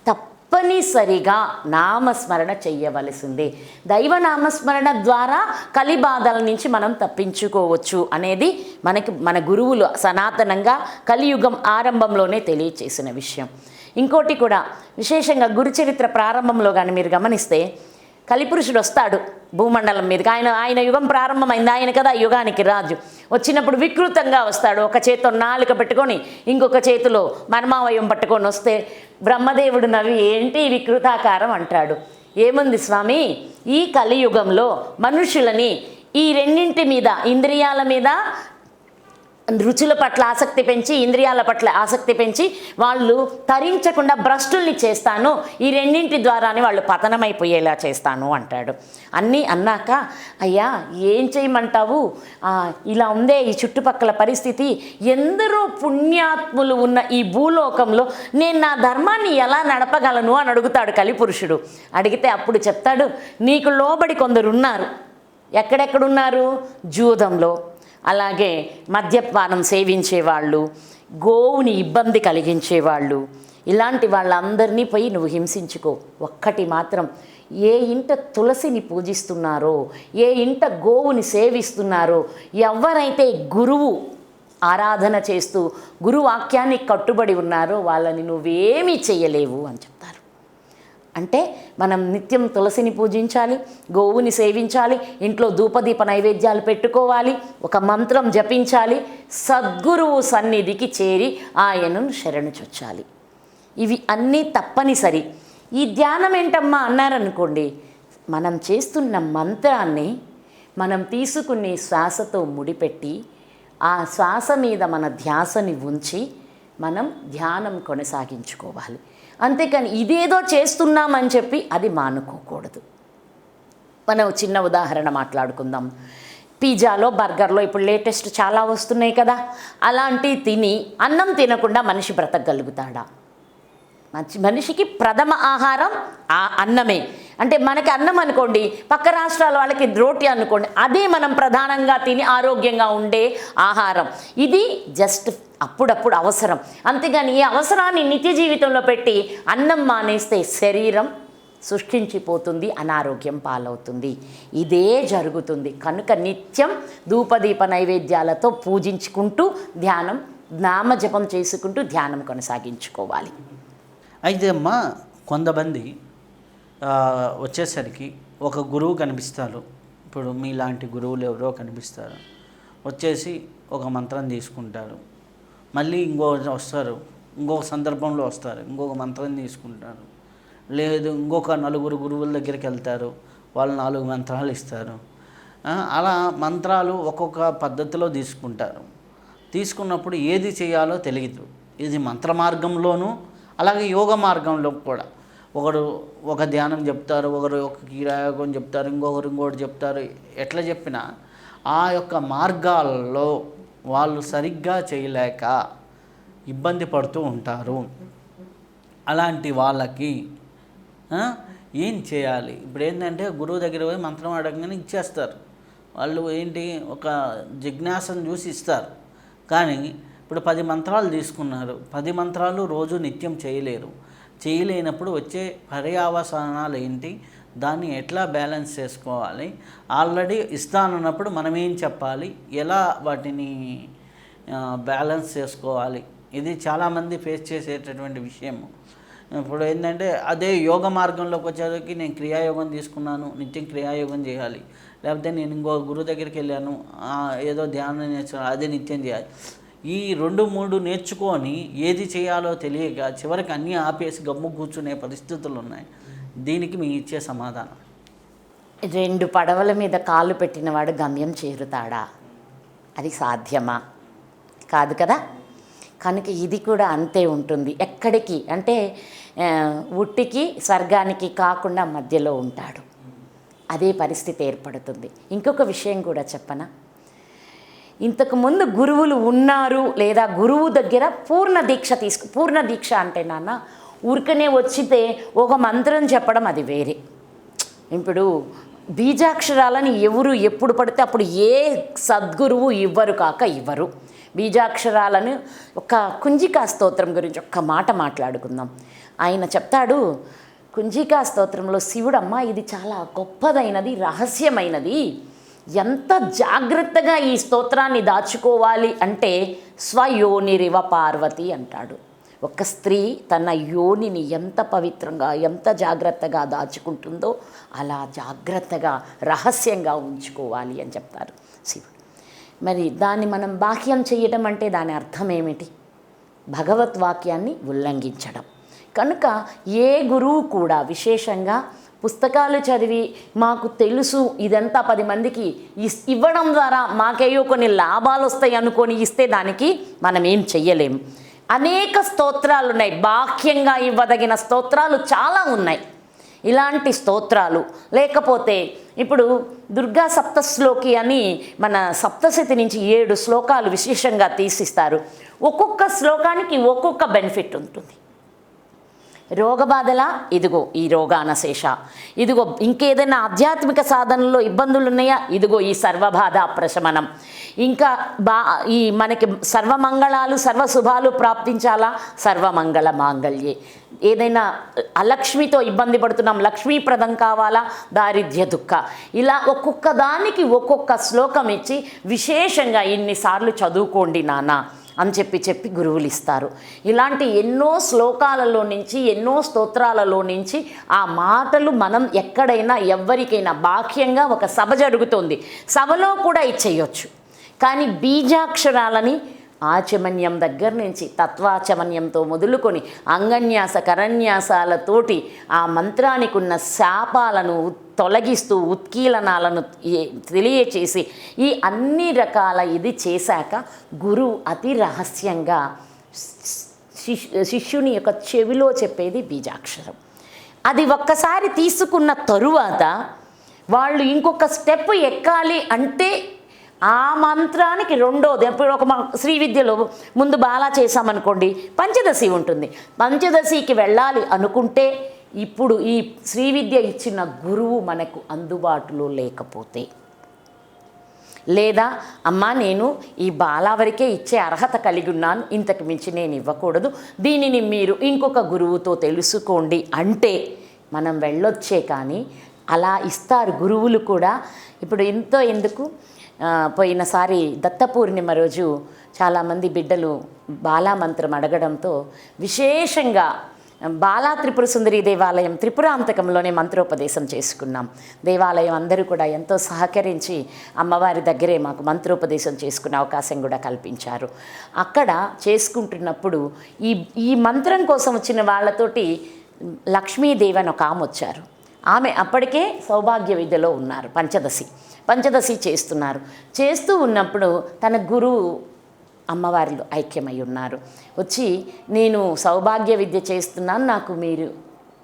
తప్పనిసరిగా నామస్మరణ చెయ్యవలసిందే. దైవ నామస్మరణ ద్వారా కలి బాధల నుంచి మనం తప్పించుకోవచ్చు అనేది మన గురువులు సనాతనంగా కలియుగం ఆరంభంలోనే తెలియచేసిన విషయం. ఇంకోటి కూడా విశేషంగా గురుచరిత్ర ప్రారంభంలో కానీ మీరు గమనిస్తే కలిపురుషుడు వస్తాడు భూమండలం మీదకి. ఆయన యుగం ప్రారంభమైంది, ఆయన కదా యుగానికి రాజు. వచ్చినప్పుడు వికృతంగా వస్తాడు, ఒక చేతితో నాలుక పెట్టుకొని ఇంకొక చేతిలో మర్మావయం పట్టుకొని వస్తే బ్రహ్మదేవుడు నవ్వి ఏంటి వికృతాకారం అంటాడు. ఏముంది స్వామి, ఈ కలియుగంలో మనుషులని ఈ రెండింటి మీద, ఇంద్రియాల మీద రుచుల పట్ల ఆసక్తి పెంచి, ఇంద్రియాల పట్ల ఆసక్తి పెంచి వాళ్ళు తరించకుండా భ్రష్టుల్ని చేస్తాను, ఈ రెండింటి ద్వారానే వాళ్ళు పతనమైపోయేలా చేస్తాను అంటాడు. అన్నీ అన్నాక అయ్యా ఏం చేయమంటావు, ఇలా ఉందే ఈ చుట్టుపక్కల పరిస్థితి, ఎందరో పుణ్యాత్ములు ఉన్న ఈ భూలోకంలో నేను నా ధర్మాన్ని ఎలా నడపగలను అని అడుగుతాడు కలిపురుషుడు. అడిగితే అప్పుడు చెప్తాడు, నీకు లోబడి కొందరున్నారు. ఎక్కడెక్కడున్నారు? జూదంలో, అలాగే మద్యపానం సేవించేవాళ్ళు, గోవుని ఇబ్బంది కలిగించేవాళ్ళు, ఇలాంటి వాళ్ళందరినీ పోయి నువ్వు హింసించుకో. ఒక్కటి మాత్రం, ఏ ఇంట తులసిని పూజిస్తున్నారో, ఏ ఇంట గోవుని సేవిస్తున్నారో, ఎవరైతే గురువు ఆరాధన చేస్తూ గురువాక్యానికి కట్టుబడి ఉన్నారో వాళ్ళని నువ్వేమీ చేయలేవు అని చెప్తారు. అంటే మనం నిత్యం తులసిని పూజించాలి, గోవుని సేవించాలి, ఇంట్లో ధూపదీప నైవేద్యాలు పెట్టుకోవాలి, ఒక మంత్రం జపించాలి, సద్గురువు సన్నిధికి చేరి ఆయనను శరణు చొచ్చాలి. ఇవి అన్నీ తప్పనిసరి. ఈ ధ్యానం ఏంటమ్మా అన్నారనుకోండి, మనం చేస్తున్న మంత్రాన్ని మనం తీసుకునే శ్వాసతో ముడిపెట్టి ఆ శ్వాస మీద మన ధ్యాసని ఉంచి మనం ధ్యానం కొనసాగించుకోవాలి. అంతేకాని ఇదేదో చేస్తున్నామని చెప్పి అది మానుకోకూడదు. మనం చిన్న ఉదాహరణ మాట్లాడుకుందాం. పిజ్జాలో, బర్గర్లో ఇప్పుడు లేటెస్ట్ చాలా వస్తున్నాయి కదా, అలాంటివి తిని అన్నం తినకుండా మనిషి బ్రతకగలుగుతాడా? మనిషికి ప్రథమ ఆహారం ఆ అన్నమే. అంటే మనకి అన్నం అనుకోండి, పక్క రాష్ట్రాల వాళ్ళకి రోటీ అనుకోండి, అదే మనం ప్రధానంగా తిని ఆరోగ్యంగా ఉండే ఆహారం. ఇది జస్ట్ అప్పుడప్పుడు అవసరం. అంతేగాని ఈ అవసరాన్ని నిత్య జీవితంలో పెట్టి అన్నం మానేస్తే శరీరం శుష్కించిపోతుంది, అనారోగ్యం పాలవుతుంది. ఇదే జరుగుతుంది. కనుక నిత్యం ధూపదీప నైవేద్యాలతో పూజించుకుంటూ ధ్యానం, నామజపం చేసుకుంటూ ధ్యానం కొనసాగించుకోవాలి. అయితే అమ్మా కొంతమంది వచ్చేసరికి ఒక గురువు కనిపిస్తారు. ఇప్పుడు మీలాంటి గురువులు ఎవరో కనిపిస్తారు. వచ్చేసి ఒక మంత్రం తీసుకుంటారు. మళ్ళీ వస్తారు, ఇంకొక సందర్భంలో వస్తారు, ఇంకొక మంత్రం తీసుకుంటారు. లేదు ఇంకొక 4 గురువుల దగ్గరికి వెళ్తారు, వాళ్ళు 4 మంత్రాలు ఇస్తారు. అలా మంత్రాలు ఒక్కొక్క పద్ధతిలో తీసుకుంటారు. తీసుకున్నప్పుడు ఏది చేయాలో తెలియదు. ఇది మంత్ర మార్గంలోనూ అలాగే యోగ మార్గంలో కూడా ఒకరు ఒక ధ్యానం చెప్తారు, ఒకరు ఒక క్రియాయోగం చెప్తారు, ఇంకొకటి చెప్తారు. ఎట్లా చెప్పినా ఆ యొక్క మార్గాల్లో వాళ్ళు సరిగ్గా చేయలేక ఇబ్బంది పడుతూ ఉంటారు. అలాంటి వాళ్ళకి ఏం చేయాలి? ఇప్పుడు ఏంటంటే గురువు దగ్గర పోయి మంత్రం అడగగానే ఇచ్చేస్తారు. వాళ్ళు ఏంటి ఒక జిజ్ఞాసను చూసి ఇస్తారు. కానీ ఇప్పుడు 10 మంత్రాలు తీసుకున్నారు, 10 మంత్రాలు రోజు నిత్యం చేయలేనప్పుడు వచ్చే పర్యవసానాలు ఏంటి, దాన్ని ఎట్లా బ్యాలెన్స్ చేసుకోవాలి, ఆల్రెడీ ఇస్తానన్నప్పుడు మనం ఏం చెప్పాలి, ఎలా వాటిని బ్యాలెన్స్ చేసుకోవాలి, ఇది చాలామంది ఫేస్ చేసేటటువంటి విషయము. ఇప్పుడు ఏంటంటే అదే యోగ మార్గంలోకి వచ్చేసరికి నేను క్రియాయోగం తీసుకున్నాను, నిత్యం క్రియాయోగం చేయాలి. లేకపోతే నేను ఇంకో గురువు దగ్గరికి వెళ్ళాను, ఏదో ధ్యానం నేర్చుకున్నాను, అదే నిత్యం చేయాలి. ఈ 2-3 నేర్చుకొని ఏది చేయాలో తెలియక చివరికి అన్నీ ఆపేసి గమ్ము కూర్చునే పరిస్థితులు ఉన్నాయి. దీనికి మీ ఇచ్చే సమాధానం? 2 పడవల మీద కాళ్ళు పెట్టినవాడు గమ్యం చేరుతాడా? అది సాధ్యమా? కాదు కదా. కనుక ఇది కూడా అంతే ఉంటుంది. ఎక్కడికి అంటే ఉట్టికి స్వర్గానికి కాకుండా మధ్యలో ఉంటాడు. అదే పరిస్థితి ఏర్పడుతుంది. ఇంకొక విషయం కూడా చెప్పనా, ఇంతకుముందు గురువులు ఉన్నారు లేదా గురువు దగ్గర పూర్ణ దీక్ష అంటే నాన్న ఊరికనే వచ్చితే ఒక మంత్రం చెప్పడం అది వేరే. ఇప్పుడు బీజాక్షరాలని ఎవరు ఎప్పుడు పడితే అప్పుడు ఏ సద్గురువు ఇవ్వరు. బీజాక్షరాలను ఒక కుంజికా స్తోత్రం గురించి ఒక్క మాట మాట్లాడుకుందాం. ఆయన చెప్తాడు, కుంజికా స్తోత్రంలో శివుడమ్మ ఇది చాలా గొప్పదైనది, రహస్యమైనది, ఎంత జాగ్రత్తగా ఈ స్తోత్రాన్ని దాచుకోవాలి అంటే స్వయోనిరివ పార్వతి అంటాడు. ఒక స్త్రీ తన యోనిని ఎంత పవిత్రంగా ఎంత జాగ్రత్తగా దాచుకుంటుందో అలా జాగ్రత్తగా రహస్యంగా ఉంచుకోవాలి అని చెప్తారు శివుడు. మరి దాన్ని మనం బాహ్యం చేయడం అంటే దాని అర్థం ఏమిటి? భగవద్వాక్యాన్ని ఉల్లంఘించడం. కనుక ఏ గురువు కూడా విశేషంగా పుస్తకాలు చదివి మాకు తెలుసు ఇదంతా 10 మందికి ఇవ్వడం ద్వారా మాకేయో కొన్ని లాభాలు వస్తాయి అనుకొని ఇస్తే దానికి మనం ఏం చెయ్యలేము. అనేక స్తోత్రాలు ఉన్నాయి, బాహ్యంగా ఇవ్వదగిన స్తోత్రాలు చాలా ఉన్నాయి. ఇలాంటి స్తోత్రాలు లేకపోతే ఇప్పుడు దుర్గా సప్తశ్లోకి అని మన సప్తశతి నుంచి 7 శ్లోకాలు విశేషంగా తీసిస్తారు. ఒక్కొక్క శ్లోకానికి ఒక్కొక్క బెనిఫిట్ ఉంటుంది. రోగబాధలా, ఇదిగో ఈ రోగానశేష, ఇదిగో ఇంకేదైనా ఆధ్యాత్మిక సాధనలో ఇబ్బందులు ఉన్నాయా, ఇదిగో ఈ సర్వబాధ ప్రశమనం, ఇంకా ఈ మనకి సర్వమంగళాలు సర్వశుభాలు ప్రాప్తించాలా, సర్వమంగళ మాంగళ్యే. ఏదైనా అలక్ష్మితో ఇబ్బంది పడుతున్నాం, లక్ష్మీప్రదం కావాలా, దారిద్ర్య దుఃఖ, ఇలా ఒక్కొక్క దానికి ఒక్కొక్క శ్లోకం ఇచ్చి విశేషంగా ఇన్నిసార్లు చదువుకోండి నాన్న అని చెప్పి గురువులు ఇస్తారు. ఇలాంటి ఎన్నో శ్లోకాలలో నుంచి ఎన్నో స్తోత్రాలలో నుంచి ఆ మాటలు మనం ఎక్కడైనా ఎవరికైనా బాహ్యంగా ఒక సభ జరుగుతుంది, సభలో కూడా ఇచ్చేయచ్చు. కానీ బీజాక్షరాలని ఆచమన్యం దగ్గర నుంచి తత్వాచమన్యంతో మొదలుకొని అంగన్యాస కరన్యాసాలతోటి ఆ మంత్రానికి ఉన్న శాపాలను తొలగిస్తూ ఉత్కీలనాలను తెలియచేసి ఈ అన్ని రకాల ఇది చేశాక గురువు అతి రహస్యంగా శిష్యుని యొక్క చెవిలో చెప్పేది బీజాక్షరం. అది ఒక్కసారి తీసుకున్న తరువాత వాళ్ళు ఇంకొక స్టెప్ ఎక్కాలి అంటే ఆ మంత్రానికి రెండోది, ఎప్పుడు ఒక శ్రీ విద్యలో ముందు బాలా చేసామనుకోండి పంచదశి ఉంటుంది, పంచదశికి వెళ్ళాలి అనుకుంటే ఇప్పుడు ఈ శ్రీ విద్య ఇచ్చిన గురువు మనకు అందుబాటులో లేకపోతే, లేదా అమ్మా నేను ఈ బాలా వరకే ఇచ్చే అర్హత కలిగి ఉన్నాను, ఇంతకు మించి నేను ఇవ్వకూడదు, దీనిని మీరు ఇంకొక గురువుతో తెలుసుకోండి అంటే మనం వెళ్ళొచ్చే. కానీ అలా ఇస్తారు గురువులు కూడా. ఇప్పుడు ఎంతో ఎందుకు పోయినసారి దత్త పూర్ణిమ రోజు చాలామంది బిడ్డలు బాలామంత్రం అడగడంతో విశేషంగా బాలా త్రిపుర సుందరి దేవాలయం త్రిపురాంతకంలోనే మంత్రోపదేశం చేసుకున్నాం. దేవాలయం అందరూ కూడా ఎంతో సహకరించి అమ్మవారి దగ్గరే మాకు మంత్రోపదేశం చేసుకునే అవకాశం కూడా కల్పించారు. అక్కడ చేసుకుంటున్నప్పుడు ఈ మంత్రం కోసం వచ్చిన వాళ్ళతోటి లక్ష్మీదేవి అని ఒక ఆమె వచ్చారు. ఆమె అప్పటికే సౌభాగ్య విద్యలో ఉన్నారు, పంచదశి చేస్తున్నారు. చేస్తూ ఉన్నప్పుడు తన గురువు అమ్మవారిలో ఐక్యమై ఉన్నారు. వచ్చి నేను సౌభాగ్య విద్య చేస్తున్నాను, నాకు మీరు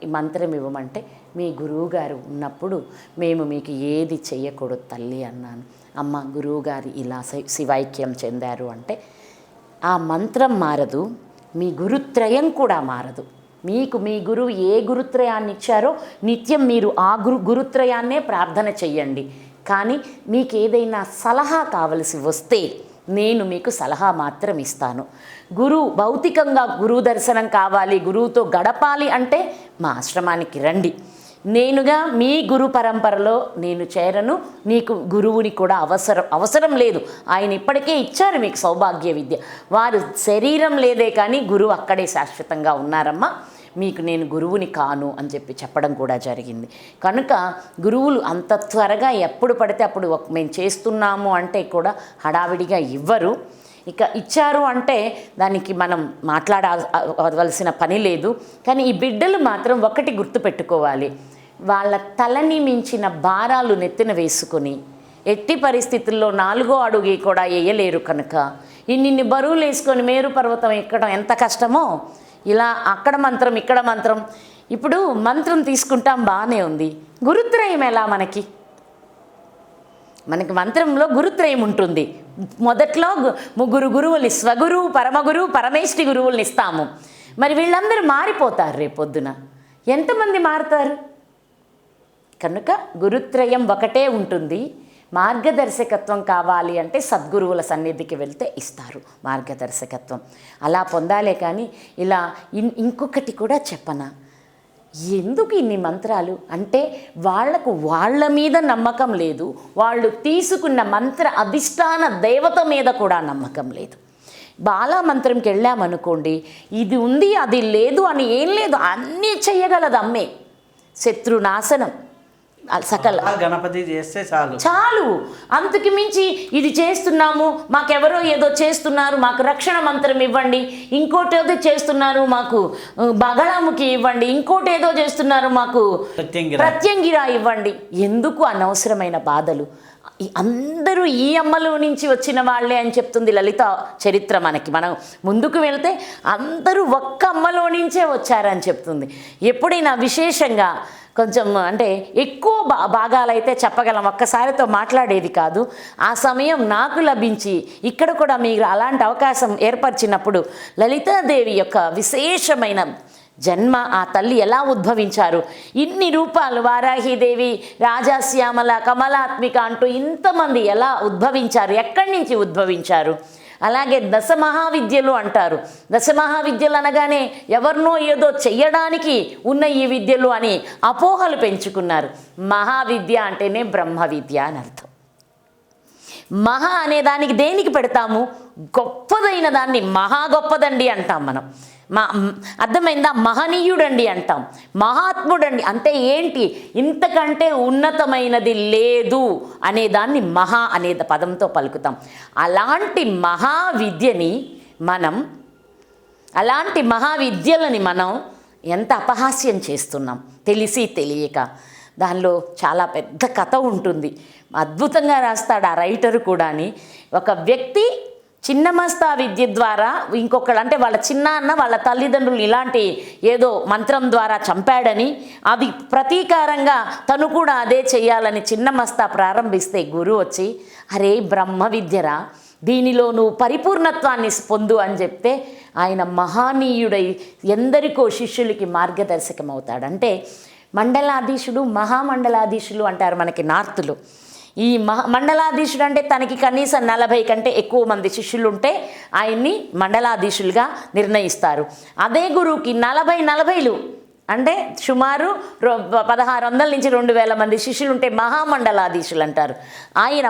ఈ మంత్రం ఇవ్వమంటే, మీ గురువుగారు ఉన్నప్పుడు మేము మీకు ఏది చెయ్యకూడదు తల్లి అన్నాను. అమ్మ గురువుగారు ఇలా శివైక్యం చెందారు అంటే, ఆ మంత్రం మారదు, మీ గురుత్రయం కూడా మారదు. మీకు మీ గురువు ఏ గురుత్రయాన్ని ఇచ్చారో నిత్యం మీరు ఆ గురుత్రయాన్నే ప్రార్థన చెయ్యండి. కానీ మీకు ఏదైనా సలహా కావలసి వస్తే నేను మీకు సలహా మాత్రం ఇస్తాను. భౌతికంగా గురువు దర్శనం కావాలి, గురువుతో గడపాలి అంటే మా ఆశ్రమానికి రండి. నేనుగా మీ గురు పరంపరలో నేను చేరను. నీకు గురువుని కూడా అవసరం లేదు. ఆయన ఇప్పటికే ఇచ్చారు మీకు సౌభాగ్య విద్య. వారు శరీరం లేదే కానీ గురువు అక్కడే శాశ్వతంగా ఉన్నారమ్మా, మీకు నేను గురువుని కాను అని చెప్పడం కూడా జరిగింది. కనుక గురువులు అంత త్వరగా ఎప్పుడు పడితే అప్పుడు మేము చేస్తున్నాము అంటే కూడా హడావిడిగా ఇవ్వరు. ఇక ఇచ్చారు అంటే దానికి మనం మాట్లాడవలసిన పని లేదు. కానీ ఈ బిడ్డలు మాత్రం ఒకటి గుర్తుపెట్టుకోవాలి, వాళ్ళ తలని మించిన భారాలు నెత్తిన వేసుకొని ఎట్టి పరిస్థితుల్లో 4వ అడుగు కూడా వేయలేరు. కనుక ఇన్ని బరువులు వేసుకొని మేరు పర్వతం ఎక్కడం ఎంత కష్టమో, ఇలా అక్కడ మంత్రం ఇక్కడ మంత్రం. ఇప్పుడు మంత్రం తీసుకుంటాం బాగానే ఉంది, గురుత్రయం ఎలా మనకి మంత్రంలో గురుత్రయం ఉంటుంది. మొదట్లో 3 గురువుల్ని, స్వగురువు, పరమగురువు, పరమేష్టి గురువుల్ని ఇస్తాము. మరి వీళ్ళందరూ మారిపోతారు రేపొద్దున, ఎంతమంది మారుతారు? కనుక గురుత్రయం ఒకటే ఉంటుంది. మార్గదర్శకత్వం కావాలి అంటే సద్గురువుల సన్నిధికి వెళ్తే ఇస్తారు మార్గదర్శకత్వం. అలా పొందాలే కానీ ఇలా ఇంకొకటి కూడా చెప్పనా, ఎందుకు ఇన్ని మంత్రాలు అంటే వాళ్ళ మీద నమ్మకం లేదు, వాళ్ళు తీసుకున్న మంత్ర అధిష్టాన దేవత మీద కూడా నమ్మకం లేదు. బాలా మంత్రంకి వెళ్ళామనుకోండి, ఇది ఉంది అది లేదు అని ఏం లేదు, అన్నీ చెయ్యగలదు అమ్మే. శత్రునాశనం సకల గణపతి చేస్తే చాలు. అంతకు మించి ఇది చేస్తున్నాము, మాకెవరో ఏదో చేస్తున్నారు, మాకు రక్షణ మంత్రం ఇవ్వండి, ఇంకోటి ఏదో చేస్తున్నారు మాకు బగళాముఖి ఇవ్వండి, ఇంకోటి ఏదో చేస్తున్నారు మాకు ప్రత్యంగిరా ఇవ్వండి. ఎందుకు అనవసరమైన బాధలు? అందరూ ఈ అమ్మలో నుంచి వచ్చిన వాళ్ళే అని చెప్తుంది లలిత చరిత్ర. మనం ముందుకు వెళ్తే అందరూ ఒక్క అమ్మలో నుంచే వచ్చారని చెప్తుంది. ఎప్పుడైనా విశేషంగా కొంచెం అంటే ఎక్కువ భాగాలైతే చెప్పగలం, ఒక్కసారితో మాట్లాడేది కాదు. ఆ సమయం నాకు లభించి ఇక్కడ కూడా మీరు అలాంటి అవకాశం ఏర్పరిచినప్పుడు లలితాదేవి యొక్క విశేషమైన జన్మ, ఆ తల్లి ఎలా ఉద్భవించారు, ఇన్ని రూపాలు, వారాహిదేవి, రాజాశ్యామల, కమలాత్మిక అంటూ ఇంతమంది ఎలా ఉద్భవించారు, ఎక్కడి నుంచి ఉద్భవించారు. అలాగే దశమహావిద్యలు అంటారు. దశమహావిద్యలు అనగానే ఎవరినో ఏదో చెయ్యడానికి ఉన్న ఈ విద్యలు అని అపోహలు పెంచుకున్నారు. మహావిద్య అంటేనే బ్రహ్మ విద్య అని అర్థం. మహా అనే దానికి దేనికి పెడతాము? గొప్పదైన దాన్ని మహా గొప్పదండి అంటాం మనం. అర్థమైందా? మహనీయుడండి అంటాం, మహాత్ముడండి అంటే ఏంటి? ఇంతకంటే ఉన్నతమైనది లేదు అనేదాన్ని మహా అనే పదంతో పలుకుతాం. అలాంటి మహావిద్యని అలాంటి మహావిద్యలని మనం ఎంత అపహాస్యం చేస్తున్నాం తెలిసి తెలియక. దానిలో చాలా పెద్ద కథ ఉంటుంది, అద్భుతంగా రాస్తాడు ఆ రైటరు కూడాని. ఒక వ్యక్తి చిన్నమస్తా విద్య ద్వారా ఇంకొకళ్ళు అంటే వాళ్ళ చిన్నాన్న వాళ్ళ తల్లిదండ్రులు ఇలాంటి ఏదో మంత్రం ద్వారా చంపాడని, అది ప్రతీకారంగా తను కూడా అదే చెయ్యాలని చిన్నమస్తా ప్రారంభిస్తే గురువు వచ్చి, అరే బ్రహ్మ విద్యరా, దీనిలో నువ్వు పరిపూర్ణత్వాన్ని పొందు అని చెప్తే ఆయన మహానీయుడై ఎందరికో శిష్యులకి మార్గదర్శకం అవుతాడు. అంటే మండలాధీశుడు, మహామండలాధీశులు అంటారు మనకి నార్త్లో. ఈ మండలాధీశుడు అంటే తనకి కనీసం 40 కంటే ఎక్కువ మంది శిష్యులు ఉంటే ఆయన్ని మండలాధీశులుగా నిర్ణయిస్తారు. అదే గురువుకి 40 40లు అంటే సుమారు 1600 నుంచి 2000 మంది శిష్యులు ఉంటే మహామండలాధీశులు అంటారు. ఆయన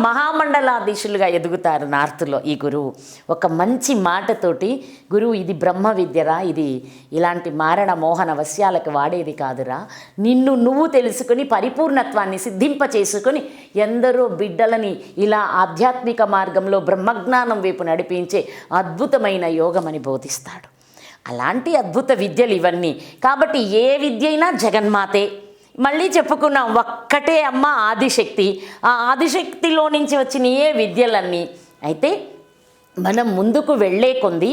మహామండలాధీశులుగా ఎదుగుతారు నార్త్లో ఈ గురువు. ఒక మంచి మాటతోటి గురువు ఇది బ్రహ్మ విద్యరా, ఇది ఇలాంటి మారణ మోహన వశ్యాలకు వాడేది కాదురా, నిన్ను నువ్వు తెలుసుకొని పరిపూర్ణత్వాన్ని సిద్ధింప చేసుకొని ఎందరో బిడ్డలని ఇలా ఆధ్యాత్మిక మార్గంలో బ్రహ్మజ్ఞానం వైపు నడిపించే అద్భుతమైన యోగమని బోధిస్తాడు. అలాంటి అద్భుత విద్యలు ఇవన్నీ. కాబట్టి ఏ విద్య అయినా జగన్మాతే. మళ్ళీ చెప్పుకున్నాం, ఒక్కటే అమ్మ ఆదిశక్తి. ఆ ఆదిశక్తిలో నుంచి వచ్చిన ఏ విద్యలన్నీ. అయితే మనం ముందుకు వెళ్ళే కొంది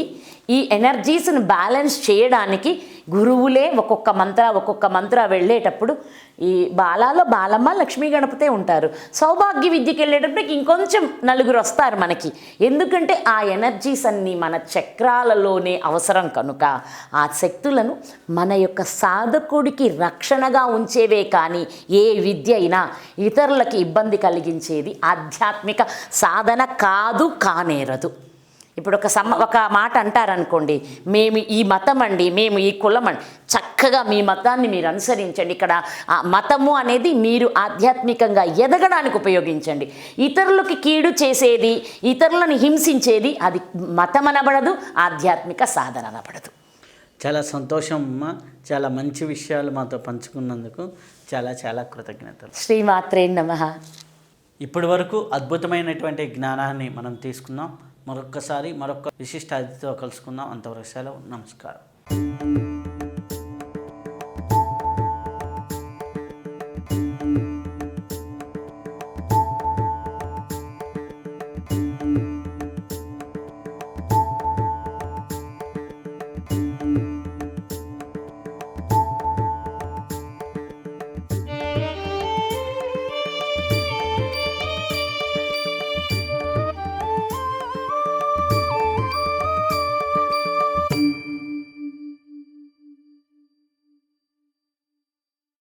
ఈ ఎనర్జీస్ని బ్యాలెన్స్ చేయడానికి గురువులే ఒక్కొక్క మంత్ర వెళ్ళేటప్పుడు ఈ బాలాలో బాలమ్మ లక్ష్మీ గణపతే ఉంటారు. సౌభాగ్య విద్యకి వెళ్ళేటప్పటికి ఇంకొంచెం నలుగురు వస్తారు మనకి. ఎందుకంటే ఆ ఎనర్జీస్ అన్నీ మన చక్రాలలోనే అవసరం కనుక ఆ శక్తులను మన యొక్క సాధకుడికి రక్షణగా ఉంచేవే కానీ ఏ విద్య అయినా ఇతరులకి ఇబ్బంది కలిగించేది ఆధ్యాత్మిక సాధన కానేరదు. ఇప్పుడు ఒక మాట అంటారనుకోండి, మేము ఈ మతం అండి, మేము ఈ కులం అండి. చక్కగా మీ మతాన్ని మీరు అనుసరించండి. ఇక్కడ ఆ మతము అనేది మీరు ఆధ్యాత్మికంగా ఎదగడానికి ఉపయోగించండి. ఇతరులకి కీడు చేసేది, ఇతరులను హింసించేది అది మతం అనబడదు, ఆధ్యాత్మిక సాధన అనబడదు. చాలా సంతోషం అమ్మ, చాలా మంచి విషయాలు మాతో పంచుకున్నందుకు చాలా చాలా కృతజ్ఞతలు. శ్రీమాత్రే నమః. ఇప్పటి వరకు అద్భుతమైనటువంటి జ్ఞానాన్ని మనం తీసుకున్నాం. మరొక విశిష్ట అతిథితో కలుసుకుందాం. అంతవరకు సెలవు. నమస్కారం.